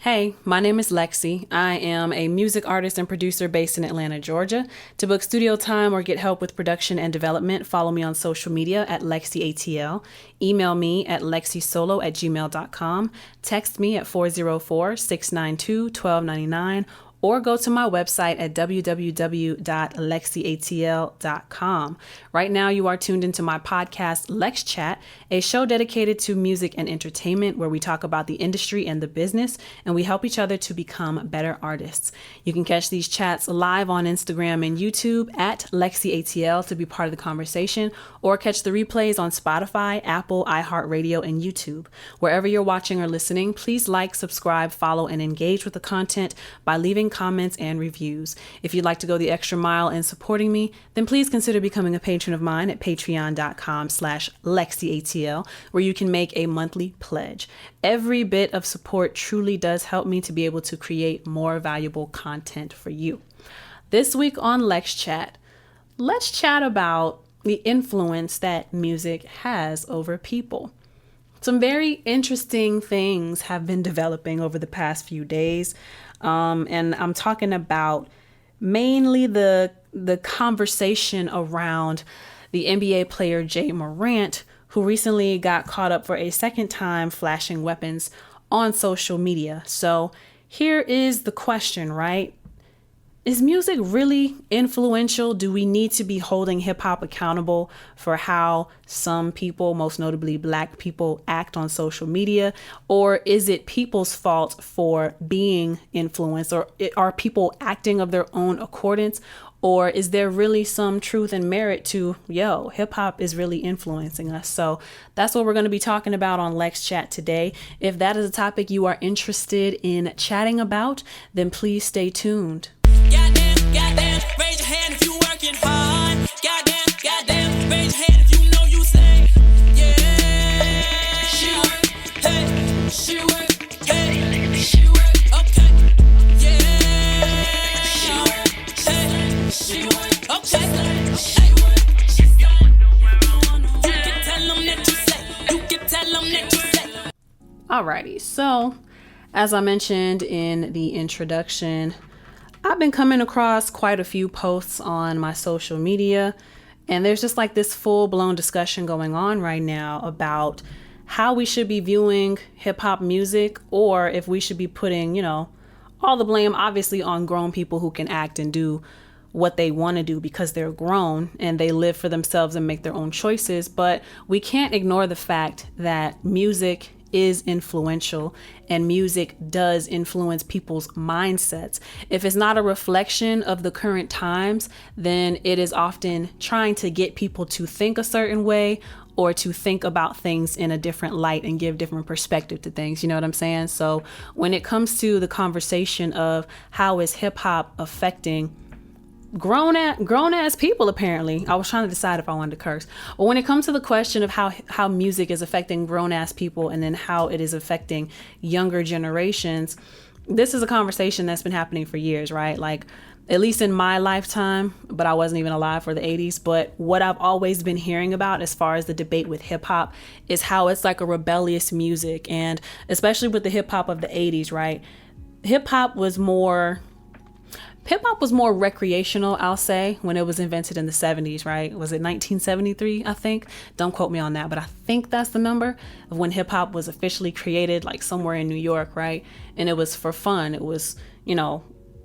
Hey, my name is LexC. I am a music artist and producer based in Atlanta, Georgia. To book studio time or get help with production and development, follow me on social media at LexCATL. Email me at lexisolo@gmail.com. Text me at 404-692-1299. Or go to my website at www.LexCATL.com. Right now, you are tuned into my podcast, LexChat, a show dedicated to music and entertainment where we talk about the industry and the business, and we help each other to become better artists. You can catch these chats live on Instagram and YouTube at LexCATL to be part of the conversation, or catch the replays on Spotify, Apple, iHeartRadio, and YouTube. Wherever you're watching or listening, please like, subscribe, follow, and engage with the content by leaving comments and reviews. If you'd like to go the extra mile in supporting me, then please consider becoming a patron of mine at patreon.com/LexCATL, where you can make a monthly pledge. Every bit of support truly does help me to be able to create more valuable content for you. This week on LexChat, let's chat about the influence that music has over people. Some very interesting things have been developing over the past few days. And I'm talking about mainly the conversation around the NBA player Ja Morant, who recently got caught up for a second time flashing weapons on social media. So here is the question, right? Is music really influential? Do we need to be holding hip hop accountable for how some people, most notably Black people, act on social media? Or is it people's fault for being influenced? Or are people acting of their own accordance? Or is there really some truth and merit to, hip hop is really influencing us? So that's what we're going to be talking about on LexChat today. If that is a topic you are interested in chatting about, then please stay tuned. Goddamn, raise your hand if you working hard. Goddamn, raise your hand if you know you say, yeah. She work, hey, she work, hey, she work, okay, yeah. She work, hey, she work, okay, she work, she say. You can tell them that you say, you can tell them that you say. Alrighty, so as I mentioned in the introduction, I've been coming across quite a few posts on my social media, and there's just like this full-blown discussion going on right now about how we should be viewing hip-hop music, or if we should be putting, all the blame obviously on grown people who can act and do what they want to do because they're grown and they live for themselves and make their own choices. But we can't ignore the fact that music is influential and music does influence people's mindsets. If it's not a reflection of the current times, then it is often trying to get people to think a certain way or to think about things in a different light and give different perspective to things. You know what I'm saying? So when it comes to the conversation of how is hip hop affecting grown ass people, apparently. I was trying to decide if I wanted to curse. But when it comes to the question of how music is affecting grown ass people and then how it is affecting younger generations, this is a conversation that's been happening for years, right? Like, at least in my lifetime, but I wasn't even alive for the 80s. But what I've always been hearing about as far as the debate with hip hop is how it's like a rebellious music. And especially with the hip hop of the 80s, right? Hip hop was more recreational, I'll say, when it was invented in the 70s, right? Was it 1973, I think? Don't quote me on that, but I think that's the number of when hip hop was officially created, like somewhere in New York, right? And it was for fun. It was,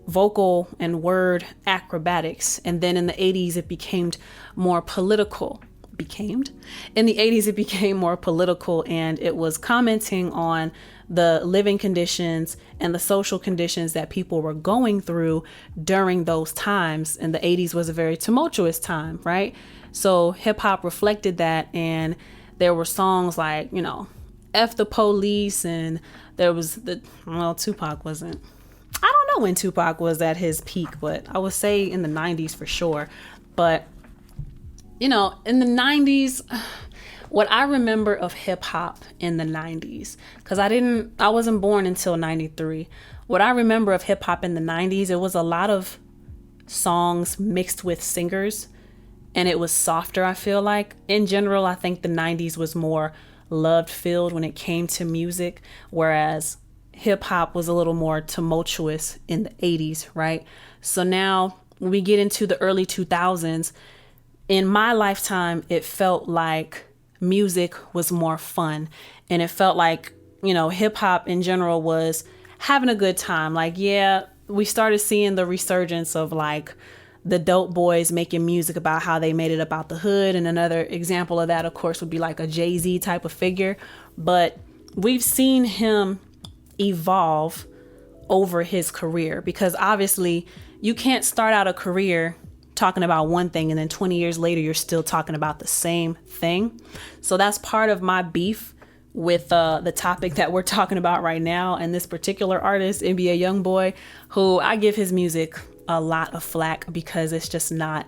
vocal and word acrobatics. And then in the 80s, it became more political. In the 80s, it became more political, and it was commenting on the living conditions and the social conditions that people were going through during those times. And the 80s was a very tumultuous time, right? So hip hop reflected that, and there were songs like, F the Police, and there was Tupac wasn't. I don't know when Tupac was at his peak, but I would say in the 90s for sure. But in the 90s, what I remember of hip hop in the 90s, because I wasn't born until 93. What I remember of hip hop in the 90s, it was a lot of songs mixed with singers, and it was softer, I feel like. In general, I think the 90s was more love filled when it came to music, whereas hip hop was a little more tumultuous in the 80s, right? So now when we get into the early 2000s, in my lifetime, it felt like music was more fun. And it felt like, hip hop in general was having a good time. Like, yeah, we started seeing the resurgence of like the dope boys making music about how they made it about the hood. And another example of that, of course, would be like a Jay-Z type of figure. But we've seen him evolve over his career, because obviously you can't start out a career talking about one thing and then 20 years later you're still talking about the same thing. So that's part of my beef with the topic that we're talking about right now, and this particular artist, NBA Youngboy, who I give his music a lot of flack because it's just not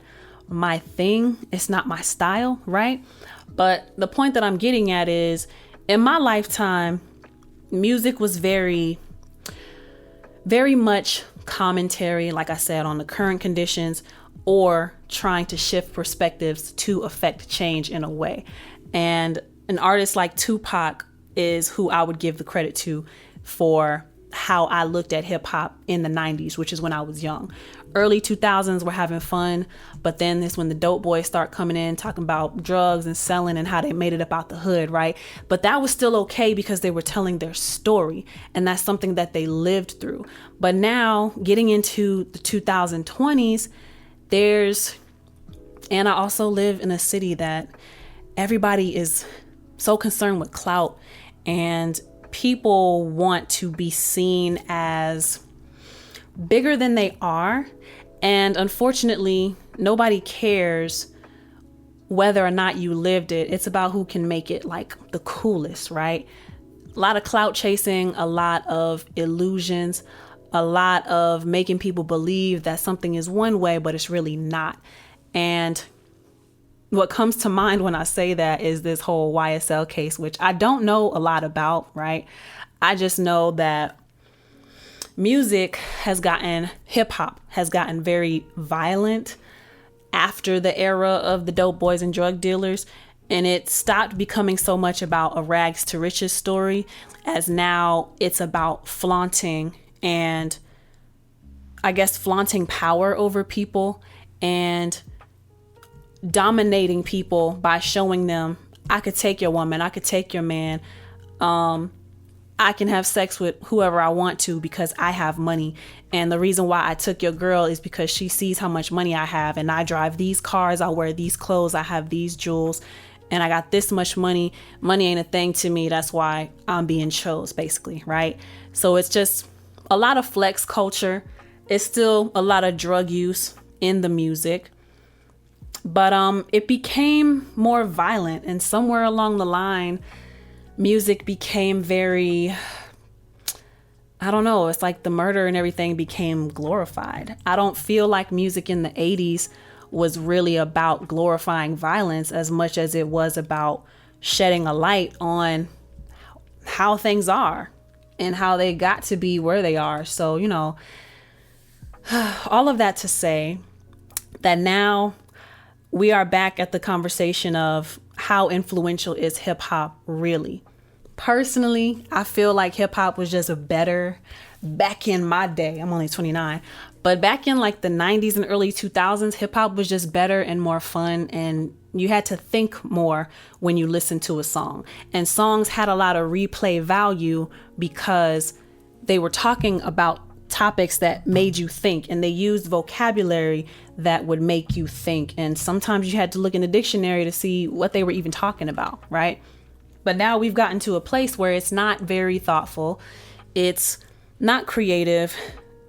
my thing. It's not my style, right? But the point that I'm getting at is, in my lifetime, music was very, very much commentary, like I said, on the current conditions, or trying to shift perspectives to affect change in a way. And an artist like Tupac is who I would give the credit to for how I looked at hip hop in the 90s, which is when I was young. Early 2000s were having fun, but then this when the dope boys start coming in talking about drugs and selling and how they made it about the hood, right? But that was still okay because they were telling their story, and that's something that they lived through. But now getting into the 2020s, and I also live in a city that everybody is so concerned with clout, and people want to be seen as bigger than they are. And unfortunately, nobody cares whether or not you lived it. It's about who can make it like the coolest, right? A lot of clout chasing, a lot of illusions, a lot of making people believe that something is one way, but it's really not. And what comes to mind when I say that is this whole YSL case, which I don't know a lot about, right? I just know that hip hop has gotten very violent after the era of the dope boys and drug dealers. And it stopped becoming so much about a rags to riches story, as now it's about flaunting, and I guess flaunting power over people and dominating people by showing them, I could take your woman, I could take your man, I can have sex with whoever I want to because I have money. And the reason why I took your girl is because she sees how much money I have, and I drive these cars, I wear these clothes, I have these jewels, and I got this much money. Money ain't a thing to me. That's why I'm being chose, basically, right? So it's just a lot of flex culture. It's still a lot of drug use in the music. But it became more violent, and somewhere along the line, music became very, I don't know, it's like the murder and everything became glorified. I don't feel like music in the 80s was really about glorifying violence as much as it was about shedding a light on how things are and how they got to be where they are. So, all of that to say that now we are back at the conversation of how influential is hip hop really. Personally, I feel like hip hop was just better back in my day. I'm only 29, but back in like the 90s and early 2000s, hip hop was just better and more fun, and you had to think more when you listened to a song. And songs had a lot of replay value because they were talking about topics that made you think, and they used vocabulary that would make you think. And sometimes you had to look in the dictionary to see what they were even talking about, right? But now we've gotten to a place where it's not very thoughtful. It's not creative.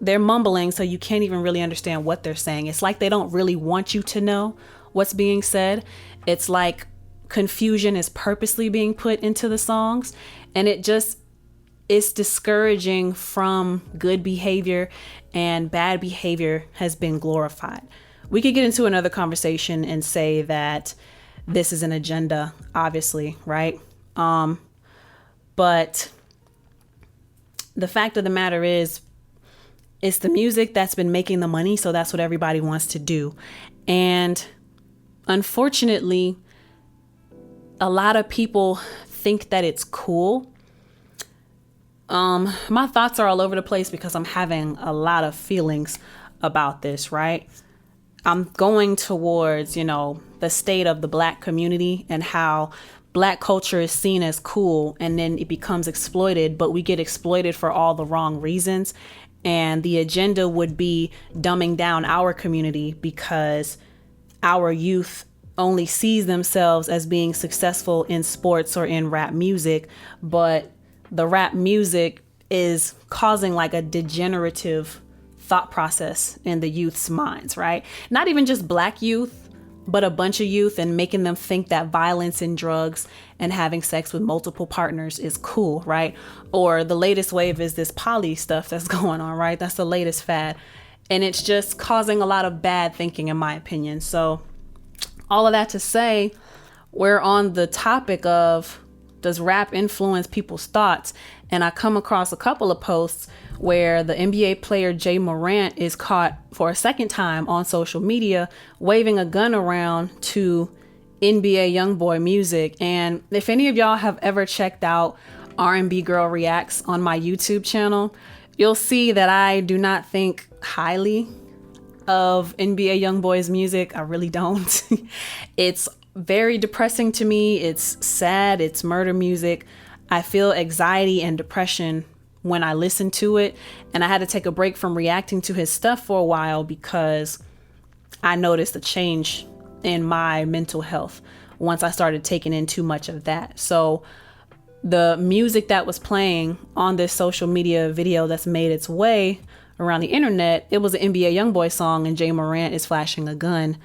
They're mumbling, so you can't even really understand what they're saying. It's like they don't really want you to know what's being said. It's like confusion is purposely being put into the songs, and it's discouraging from good behavior, and bad behavior has been glorified. We could get into another conversation and say that this is an agenda, obviously, right? But the fact of the matter is, it's the music that's been making the money, so that's what everybody wants to do. And unfortunately, a lot of people think that it's cool My thoughts are all over the place because I'm having a lot of feelings about this, right? I'm going towards, the state of the Black community and how Black culture is seen as cool and then it becomes exploited, but we get exploited for all the wrong reasons. And the agenda would be dumbing down our community because our youth only sees themselves as being successful in sports or in rap music, but the rap music is causing like a degenerative thought process in the youth's minds, right? Not even just Black youth, but a bunch of youth, and making them think that violence and drugs and having sex with multiple partners is cool, right? Or the latest wave is this poly stuff that's going on, right? That's the latest fad. And it's just causing a lot of bad thinking, in my opinion. So all of that to say, we're on the topic of, does rap influence people's thoughts? And I come across a couple of posts where the NBA player Ja Morant is caught for a second time on social media waving a gun around to NBA YoungBoy music. And if any of y'all have ever checked out R&B Girl Reacts on my YouTube channel, you'll see that I do not think highly of NBA YoungBoy's music. I really don't. It's very depressing to me. It's sad. It's murder music. I feel anxiety and depression when I listen to it. And I had to take a break from reacting to his stuff for a while because I noticed a change in my mental health once I started taking in too much of that. So the music that was playing on this social media video that's made its way around the internet, it was an NBA YoungBoy song, and Ja Morant is flashing a gun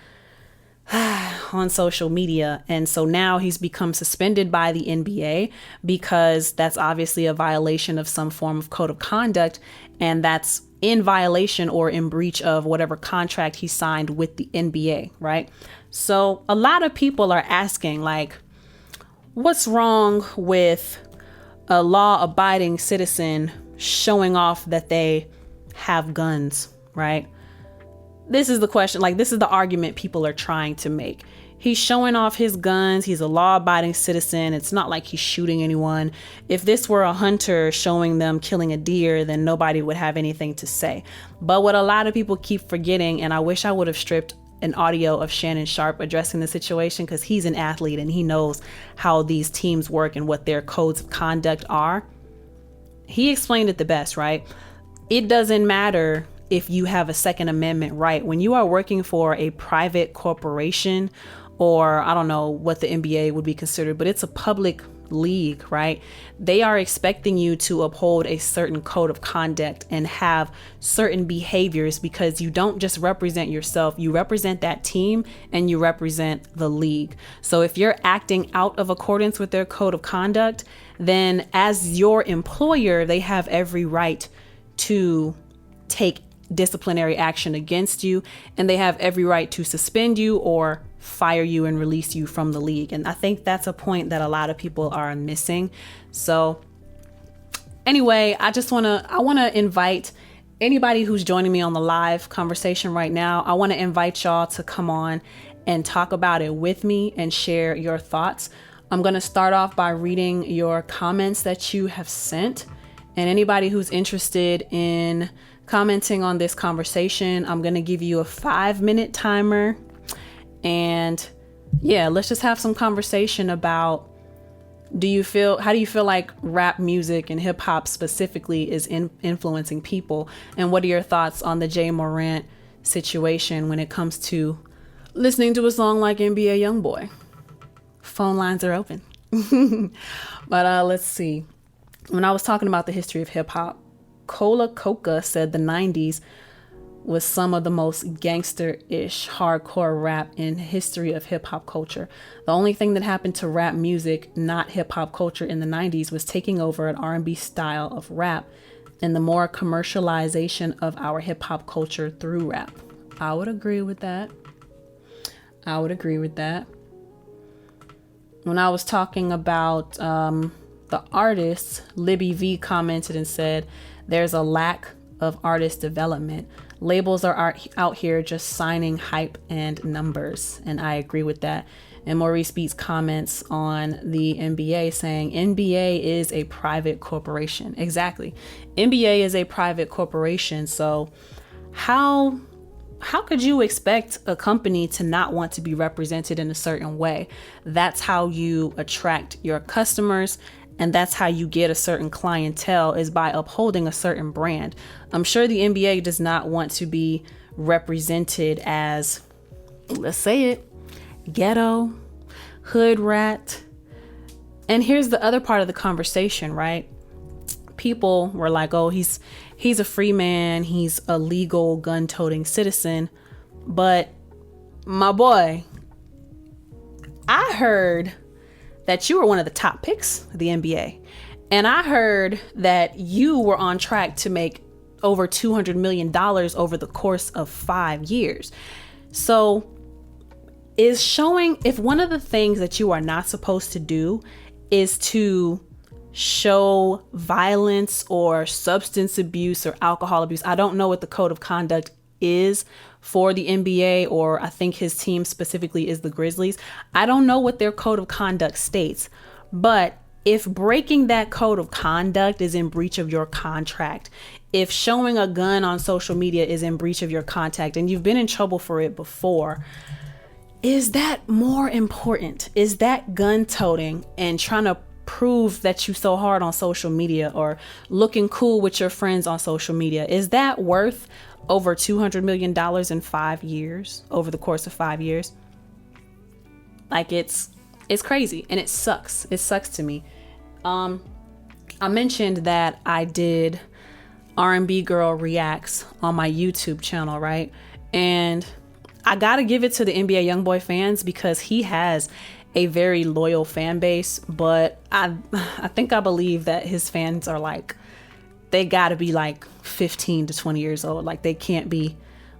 on social media. And so now he's become suspended by the NBA because that's obviously a violation of some form of code of conduct, and that's in violation or in breach of whatever contract he signed with the NBA, right? So a lot of people are asking, like, what's wrong with a law-abiding citizen showing off that they have guns, right? This is the question, like, this is the argument people are trying to make. He's showing off his guns. He's a law-abiding citizen. It's not like he's shooting anyone. If this were a hunter showing them killing a deer, then nobody would have anything to say. But what a lot of people keep forgetting, and I wish I would have stripped an audio of Shannon Sharp addressing the situation because he's an athlete and he knows how these teams work and what their codes of conduct are. He explained it the best, right? It doesn't matter if you have a Second Amendment right. When you are working for a private corporation, or I don't know what the NBA would be considered, but it's a public league, right? They are expecting you to uphold a certain code of conduct and have certain behaviors because you don't just represent yourself, you represent that team and you represent the league. So if you're acting out of accordance with their code of conduct, then as your employer, they have every right to take disciplinary action against you, and they have every right to suspend you or fire you and release you from the league. And I think that's a point that a lot of people are missing. So anyway, I want to invite anybody who's joining me on the live conversation right now. I want to invite y'all to come on and talk about it with me and share your thoughts. I'm going to start off by reading your comments that you have sent, and anybody who's interested in commenting on this conversation, I'm going to give you a 5-minute timer. And yeah, let's just have some conversation about, how do you feel like rap music and hip hop specifically is influencing people? And what are your thoughts on the Ja Morant situation when it comes to listening to a song like NBA YoungBoy? Phone lines are open. But let's see. When I was talking about the history of hip hop, Cola Coca said the 90s was some of the most gangster-ish hardcore rap in history of hip-hop culture. The only thing that happened to rap music, not hip-hop culture, in the 90s was taking over an R&B style of rap and the more commercialization of our hip-hop culture through rap. I would agree with that. When I was talking about the artists, Libby V commented and said, there's a lack of artist development. Labels are out here just signing hype and numbers. And I agree with that. And Maurice Beats comments on the NBA saying NBA is a private corporation. Exactly. NBA is a private corporation. So how could you expect a company to not want to be represented in a certain way? That's how you attract your customers, and that's how you get a certain clientele, is by upholding a certain brand. I'm sure the NBA does not want to be represented as, let's say it, ghetto, hood rat. And here's the other part of the conversation, right? People were like, oh, he's a free man, he's a legal gun-toting citizen. But my boy, I heard that you were one of the top picks of the NBA. And I heard that you were on track to make over $200 million over the course of 5 years. So is showing, if one of the things that you are not supposed to do is to show violence or substance abuse or alcohol abuse. I don't know what the code of conduct is for the NBA, or I think his team specifically is the Grizzlies. I don't know what their code of conduct states, but if breaking that code of conduct is in breach of your contract, if showing a gun on social media is in breach of your contract and you've been in trouble for it before, is that more important? Is that gun toting and trying to prove that you so hard on social media, or looking cool with your friends on social media, is that worth over $200 million in 5 years, over the course of 5 years? Like, it's crazy, and it sucks. It sucks to me. I mentioned that I did R&B Girl Reacts on my YouTube channel, right? And I gotta give it to the NBA YoungBoy fans, because he has a very loyal fan base, but I believe that his fans are like, they gotta be like 15 to 20 years old. Like, they can't be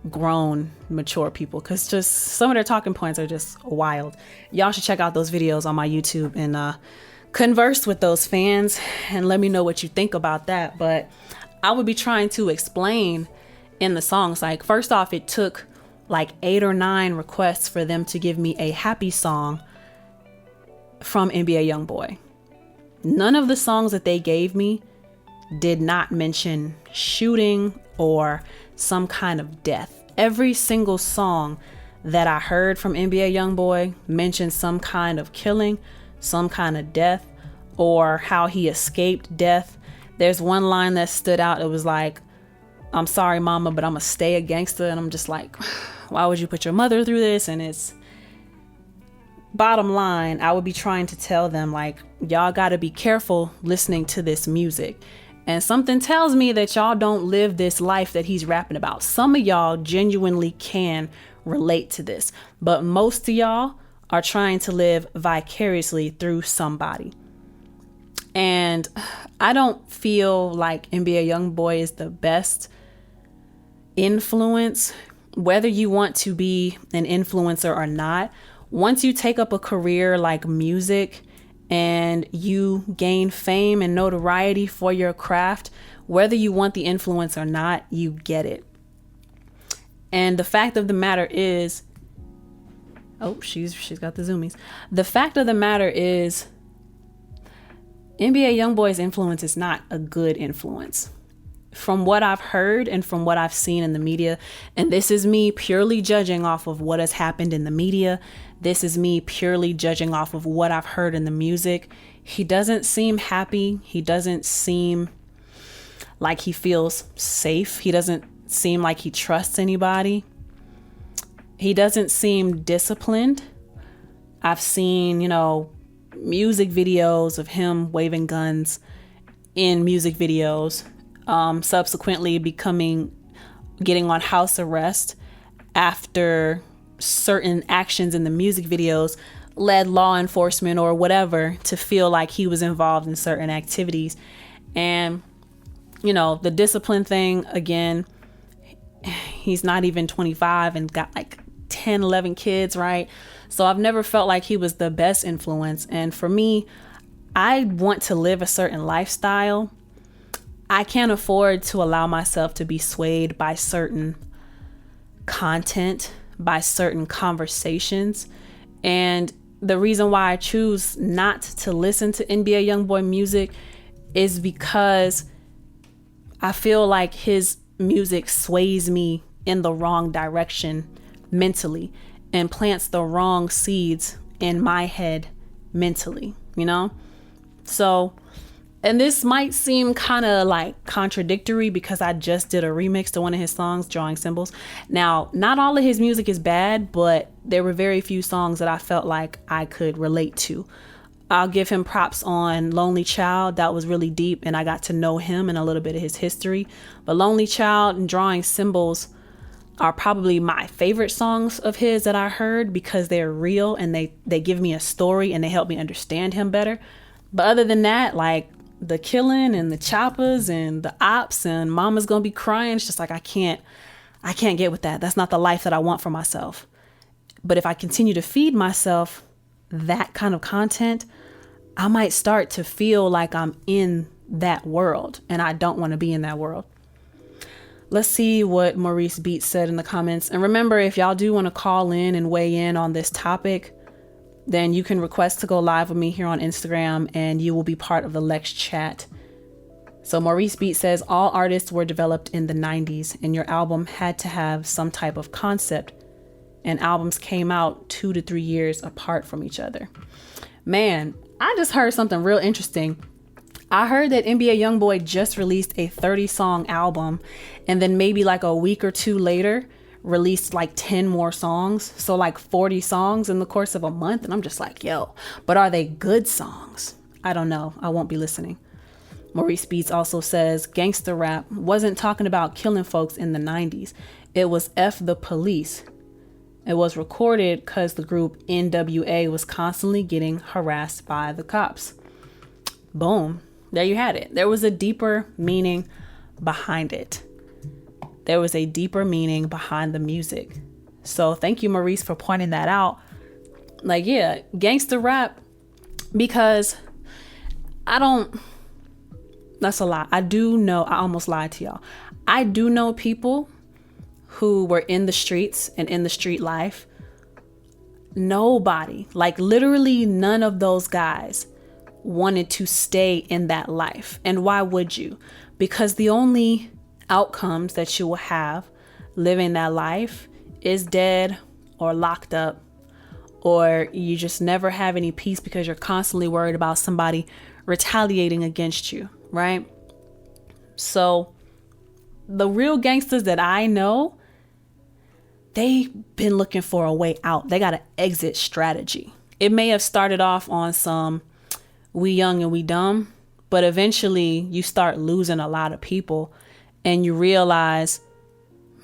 grown, mature people, because just some of their talking points are just wild. Y'all should check out those videos on my YouTube and converse with those fans and let me know what you think about that. But I would be trying to explain in the songs, like, first off, it took like 8 or 9 requests for them to give me a happy song from NBA YoungBoy. None of the songs that they gave me did not mention shooting or some kind of death. Every single song that I heard from NBA YoungBoy mentioned some kind of killing, some kind of death, or how he escaped death. There's one line that stood out. It was like, "I'm sorry, mama, but I'm gonna stay a gangster." And I'm just like, why would you put your mother through this? And it's, bottom line, I would be trying to tell them, like, y'all gotta be careful listening to this music. And something tells me that y'all don't live this life that he's rapping about. Some of y'all genuinely can relate to this, but most of y'all are trying to live vicariously through somebody. And I don't feel like NBA YoungBoy is the best influence, whether you want to be an influencer or not. Once you take up a career like music and you gain fame and notoriety for your craft, whether you want the influence or not, you get it. And the fact of the matter is, oh, she's got the zoomies. The fact of the matter is, NBA YoungBoy's influence is not a good influence. From what I've heard and from what I've seen in the media, and this is me purely judging off of what has happened in the media, this is me purely judging off of what I've heard in the music, he doesn't seem happy. He doesn't seem like he feels safe. He doesn't seem like he trusts anybody. He doesn't seem disciplined. I've seen, music videos of him waving guns in music videos, subsequently getting on house arrest after certain actions in the music videos led law enforcement or whatever to feel like he was involved in certain activities. And, the discipline thing, again, he's not even 25 and got like 10, 11 kids, right? So I've never felt like he was the best influence. And for me, I want to live a certain lifestyle. I can't afford to allow myself to be swayed by certain content, by certain conversations. And the reason why I choose not to listen to NBA YoungBoy music is because I feel like his music sways me in the wrong direction mentally and plants the wrong seeds in my head mentally, you know? So, and this might seem kind of like contradictory because I just did a remix to one of his songs, Drawing Symbols. Now, not all of his music is bad, but there were very few songs that I felt like I could relate to. I'll give him props on Lonely Child. That was really deep, and I got to know him and a little bit of his history. But Lonely Child and Drawing Symbols are probably my favorite songs of his that I heard because they're real and they give me a story and they help me understand him better. But other than that, like the killing and the choppers and the ops and mama's gonna be crying, it's just like I can't get with that. That's not the life that I want for myself. But if I continue to feed myself that kind of content, I might start to feel like I'm in that world, and I don't want to be in that world. Let's see what Maurice Beats said in the comments. And remember, if y'all do want to call in and weigh in on this topic, then you can request to go live with me here on Instagram and you will be part of the Lex chat. So Maurice Beats says, all artists were developed in the 90s and your album had to have some type of concept, and albums came out 2 to 3 years apart from each other. Man, I just heard something real interesting. I heard that NBA YoungBoy just released a 30-song album and then maybe like a week or two later released like 10 more songs. So like 40 songs in the course of a month. And I'm just like, yo, but are they good songs? I don't know. I won't be listening. Maurice Beats also says gangster rap wasn't talking about killing folks in the 90s. It was F the police. It was recorded because the group NWA was constantly getting harassed by the cops. Boom. There you had it. There was a deeper meaning behind it. There was a deeper meaning behind the music. So thank you, Maurice, for pointing that out. Like, yeah, gangster rap, because that's a lie. I do know, I almost lied to y'all. I do know people who were in the streets and in the street life. Nobody, like literally none of those guys wanted to stay in that life. And why would you? Because the only outcomes that you will have living that life is dead or locked up, or you just never have any peace because you're constantly worried about somebody retaliating against you, right? So the real gangsters that I know, they've been looking for a way out. They got an exit strategy. It may have started off on some we young and we dumb, but eventually you start losing a lot of people and you realize,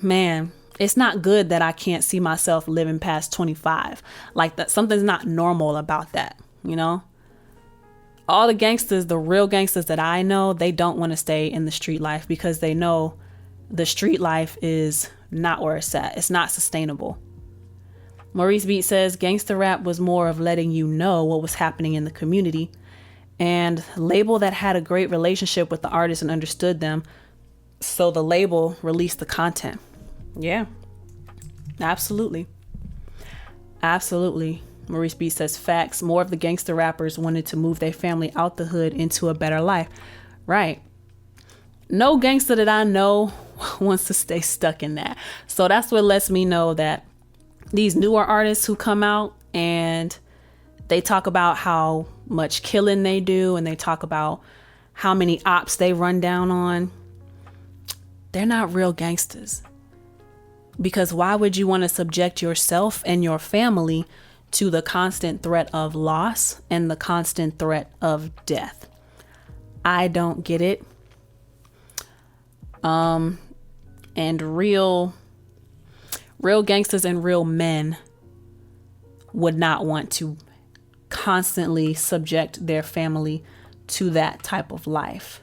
man, it's not good that I can't see myself living past 25. Like that, something's not normal about that, you know? All the gangsters, the real gangsters that I know, they don't want to stay in the street life because they know the street life is not where it's at. It's not sustainable. Maurice Beat says gangster rap was more of letting you know what was happening in the community, and label that had a great relationship with the artist and understood them. So the label released the content. Yeah, absolutely. Absolutely. Maurice B says facts. More of the gangster rappers wanted to move their family out the hood into a better life. Right. No gangster that I know wants to stay stuck in that. So that's what lets me know that these newer artists who come out and they talk about how much killing they do and they talk about how many ops they run down on, they're not real gangsters. Because why would you want to subject yourself and your family to the constant threat of loss and the constant threat of death? I don't get it. And real gangsters and real men would not want to constantly subject their family to that type of life.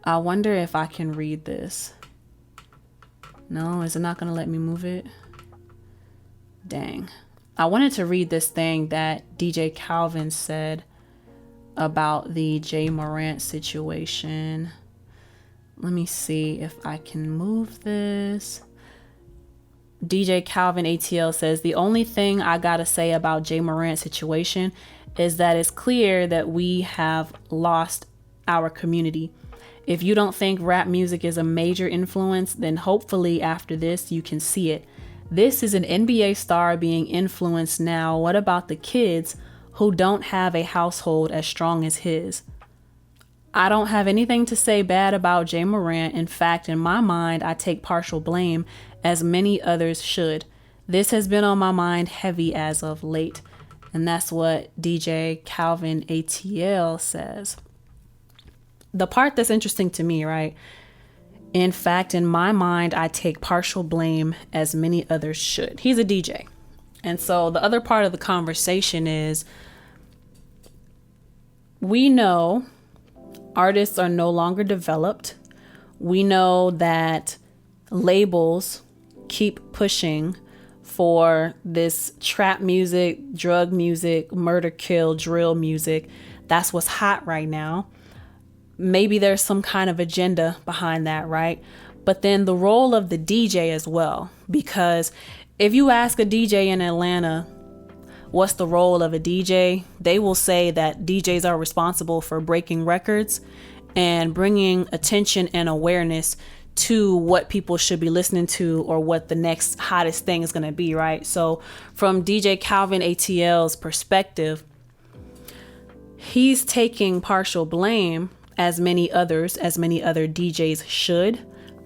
I wonder if I can read this. No, is it not going to let me move it? Dang. I wanted to read this thing that DJ Calvin said about the Jay Morant situation. Let me see if I can move this. DJ Calvin ATL says, the only thing I gotta say about Jay Morant's situation is that it's clear that we have lost our community. If you don't think rap music is a major influence, then hopefully after this you can see it. This is an NBA star being influenced now. What about the kids who don't have a household as strong as his? I don't have anything to say bad about Jay Morant. In fact, in my mind, I take partial blame, as many others should. This has been on my mind heavy as of late. And that's what DJ Calvin ATL says. The part that's interesting to me, right? In fact, in my mind, I take partial blame, as many others should. He's a DJ. And so the other part of the conversation is, we know artists are no longer developed. We know that labels keep pushing for this trap music, drug music, murder, kill, drill music. That's what's hot right now. Maybe there's some kind of agenda behind that, right? But then the role of the DJ as well, because if you ask a DJ in Atlanta, what's the role of a DJ? They will say that DJs are responsible for breaking records and bringing attention and awareness to what people should be listening to or what the next hottest thing is going to be, right? So from DJ Calvin ATL's perspective, he's taking partial blame, as many other DJs should,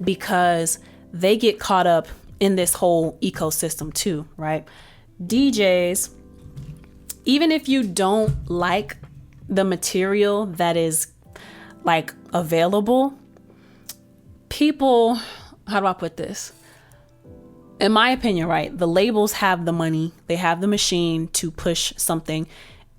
because they get caught up in this whole ecosystem too, right? DJs, even if you don't like the material that is like available, people, how do I put this? In my opinion, right? The labels have the money, they have the machine to push something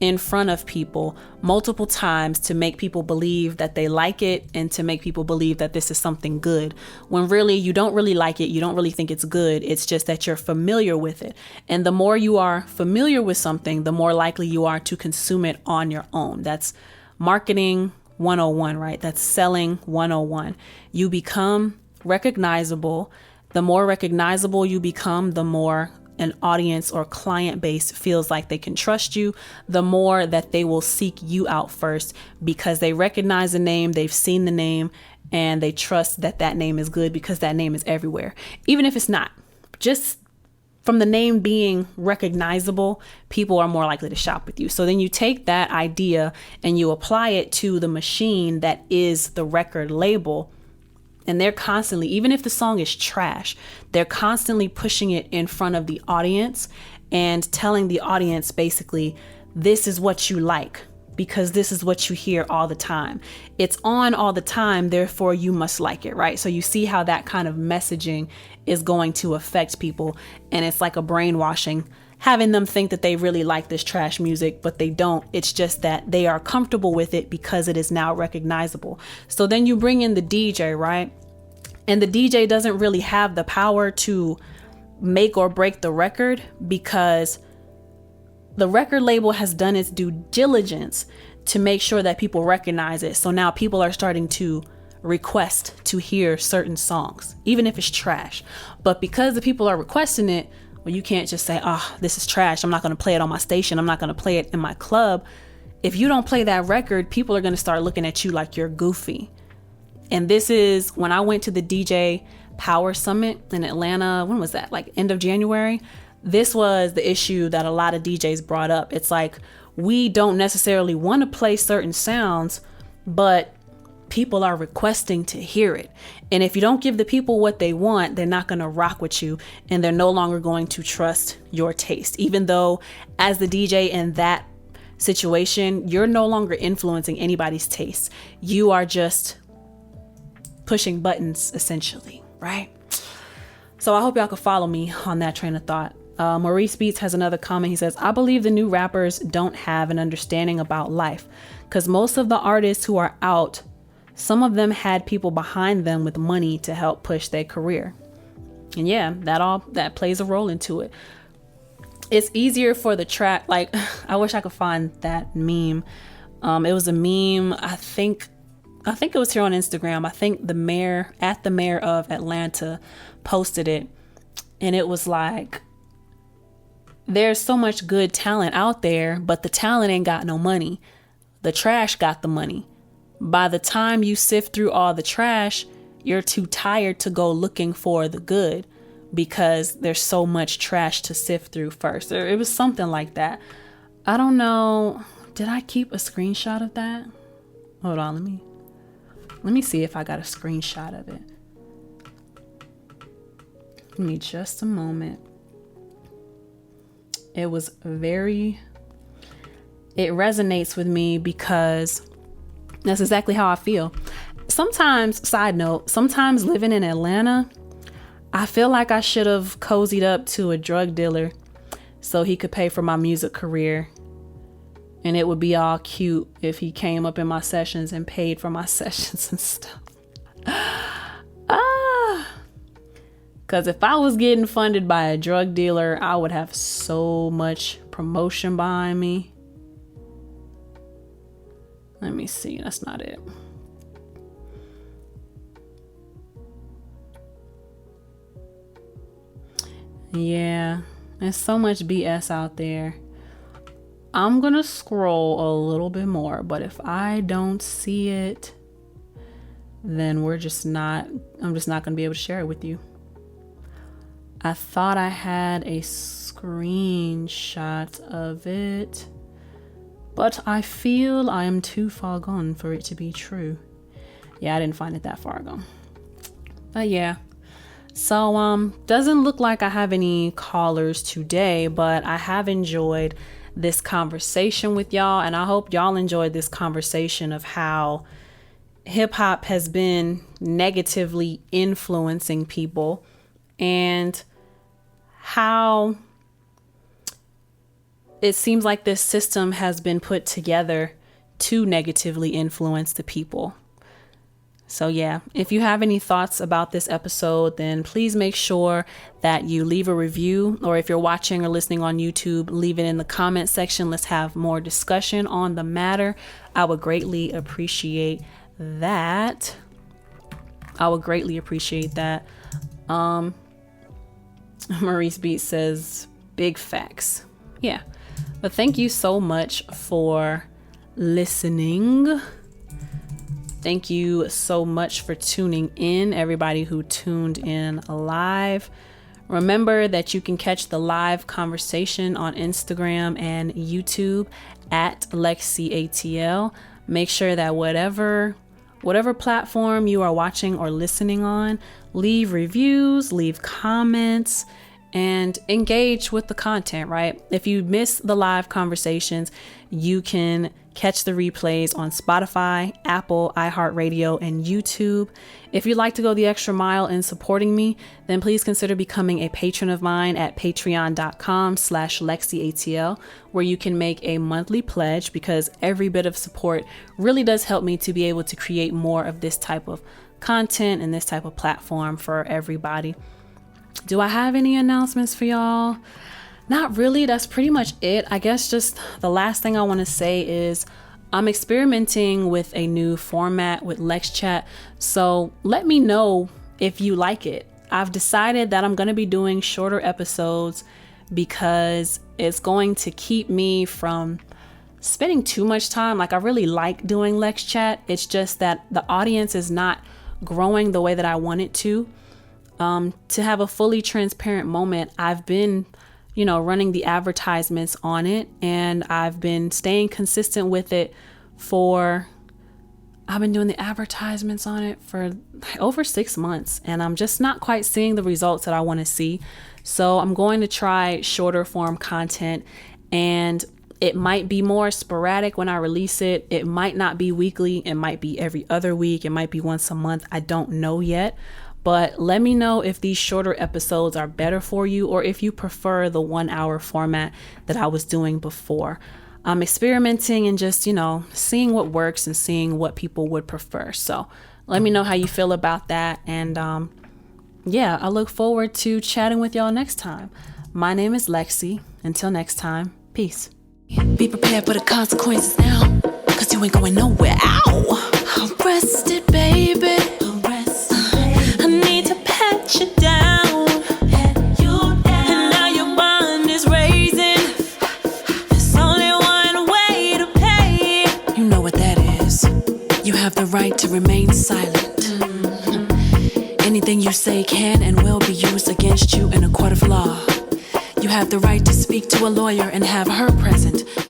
in front of people multiple times to make people believe that they like it and to make people believe that this is something good, when really you don't really like it. You don't really think it's good. It's just that you're familiar with it. And the more you are familiar with something, the more likely you are to consume it on your own. That's marketing 101, right? That's selling 101. You become recognizable. The more recognizable you become, the more an audience or client base feels like they can trust you, the more that they will seek you out first, because they recognize the name, they've seen the name, and they trust that that name is good because that name is everywhere. Even if it's not, just from the name being recognizable, people are more likely to shop with you. So then you take that idea and you apply it to the machine that is the record label. And they're constantly, even if the song is trash, they're constantly pushing it in front of the audience and telling the audience basically, this is what you like because this is what you hear all the time. It's on all the time, therefore you must like it, right? So you see how that kind of messaging is going to affect people. And it's like a brainwashing, having them think that they really like this trash music, but they don't. It's just that they are comfortable with it because it is now recognizable. So then you bring in the DJ, right? And the DJ doesn't really have the power to make or break the record because the record label has done its due diligence to make sure that people recognize it. So now people are starting to request to hear certain songs, even if it's trash. But because the people are requesting it, well, you can't just say, oh, this is trash. I'm not going to play it on my station. I'm not going to play it in my club. If you don't play that record, people are going to start looking at you like you're goofy. And this is when I went to the DJ Power Summit in Atlanta. When was that? Like end of January. This was the issue that a lot of DJs brought up. It's like, we don't necessarily want to play certain sounds, but people are requesting to hear it. And if you don't give the people what they want, they're not going to rock with you, and they're no longer going to trust your taste. Even though as the DJ in that situation, you're no longer influencing anybody's taste. You are just pushing buttons essentially, right? So I hope y'all can follow me on that train of thought. Maurice Beats has another comment. He says, I believe the new rappers don't have an understanding about life because most of the artists who are out, some of them had people behind them with money to help push their career. And yeah, that plays a role into it. It's easier for the track. Like, I wish I could find that meme. It was a meme. I think it was here on Instagram. I think the mayor of Atlanta posted it. And it was like, there's so much good talent out there, but the talent ain't got no money. The trash got the money. By the time you sift through all the trash, you're too tired to go looking for the good because there's so much trash to sift through first. It was something like that. I don't know. Did I keep a screenshot of that? Hold on, let me see if I got a screenshot of it. Give me just a moment. It resonates with me because that's exactly how I feel. Sometimes, side note, sometimes living in Atlanta, I feel like I should have cozied up to a drug dealer so he could pay for my music career. And it would be all cute if he came up in my sessions and paid for my sessions and stuff. Because if I was getting funded by a drug dealer, I would have so much promotion behind me. Let me see. That's not it. Yeah, there's so much BS out there. I'm going to scroll a little bit more, but if I don't see it, then I'm just not going to be able to share it with you. I thought I had a screenshot of it, but I feel I am too far gone for it to be true. Yeah, I didn't find it that far gone. But yeah. So, doesn't look like I have any callers today, but I have enjoyed this conversation with y'all, and I hope y'all enjoyed this conversation of how hip hop has been negatively influencing people and how it seems like this system has been put together to negatively influence the people. So yeah, if you have any thoughts about this episode, then please make sure that you leave a review, or if you're watching or listening on YouTube, leave it in the comment section. Let's have more discussion on the matter. I would greatly appreciate that. Maurice Beat says big facts. Yeah, but thank you so much for listening. Thank you so much for tuning in, everybody who tuned in live. Remember that you can catch the live conversation on Instagram and YouTube at LexCATL. Make sure that whatever platform you are watching or listening on, leave reviews, leave comments, and engage with the content, right? If you miss the live conversations, you can catch the replays on Spotify, Apple, iHeartRadio, and YouTube. If you'd like to go the extra mile in supporting me, then please consider becoming a patron of mine at patreon.com/LexCATL, where you can make a monthly pledge, because every bit of support really does help me to be able to create more of this type of content and this type of platform for everybody. Do I have any announcements for y'all? Not really. That's pretty much it. I guess just the last thing I want to say is I'm experimenting with a new format with LexChat. So let me know if you like it. I've decided that I'm going to be doing shorter episodes because it's going to keep me from spending too much time. Like, I really like doing LexChat. It's just that the audience is not growing the way that I want it to. To have a fully transparent moment, I've been running the advertisements on it, and I've been staying consistent with it I've been doing the advertisements on it for over 6 months, and I'm just not quite seeing the results that I want to see. So I'm going to try shorter form content, and it might be more sporadic when I release it. It might not be weekly. It might be every other week. It might be once a month. I don't know yet. But let me know if these shorter episodes are better for you, or if you prefer the 1 hour format that I was doing before. I'm experimenting and just, seeing what works and seeing what people would prefer. So let me know how you feel about that. And I look forward to chatting with y'all next time. My name is LexC. Until next time, peace. Be prepared for the consequences now, 'cause you ain't going nowhere. Ow! Arrested, baby. I need to pat you down. Pat you say can and will be used against you in a court of law. You have the right to speak to a lawyer and have her present.